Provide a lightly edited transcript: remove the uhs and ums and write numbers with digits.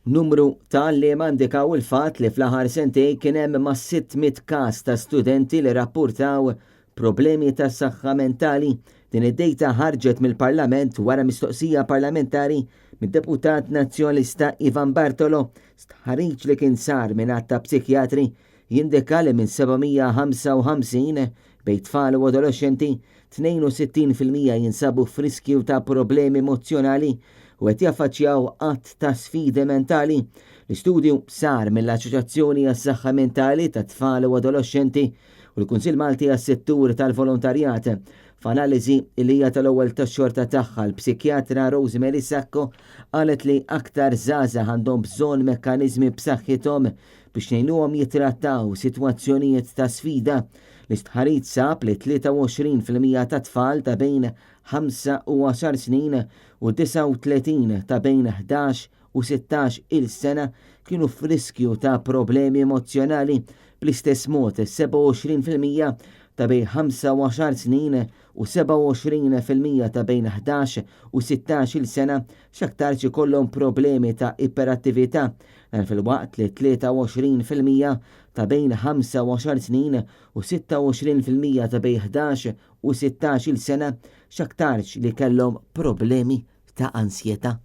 Numru ta' għalliema indikaw il-fatt li fl-aħħar sentej kien hemm ma' 600 każ ta' studenti li rappurtaw problemi ta' saħħa mentali. Din id-dejta ħarġet mill-Parlament wara mistoqsija parlamentari mid-deputat nazzjonalista Ivan Bartolo. Stħarriġ li kien sar minn ta' psikjatri jindika li minn 755 bejn tfal u adolescenti 62% jinsabu f'riskju ta' problemi emozjonali u qed jaffaċċjaw qatt ta' sfidi mentali. L-istudju sar mill-Assoċjazzjoni għas-Saħħa Mentali ta' Tfal u Adolescenti u l-Kunsill Malti għas-Settur tal-Volontarjat. F'analiżi li hija tal-ewwel tax-xorta tagħha l-psikjatra Rosemary Sacco qalet li aktar żgħażagħ għandhom bżonn mekkaniżmi b'saħħithom biex ngħinuhom jitrattaw sitwazzjonijiet ta' sfida. L-istħarriġ sab li 23% ta' tfal ta' bejn 5 u 10 snin u 39 ta' bejn 11 u 16 il-sena kienu f'riskju ta' problemi emozjonali. Bl-istess mod 27% ta' bejn 25 snin u 27% ta' bejn 11 u 16 il-sena x'aktarx ikollhom problemi ta' iperattività, fil-waqt li 23% ta' bejn 25 snin u 26% ta' bejn 11 u 16 il-sena x'aktarx li kellhom problemi ta' ansjetà.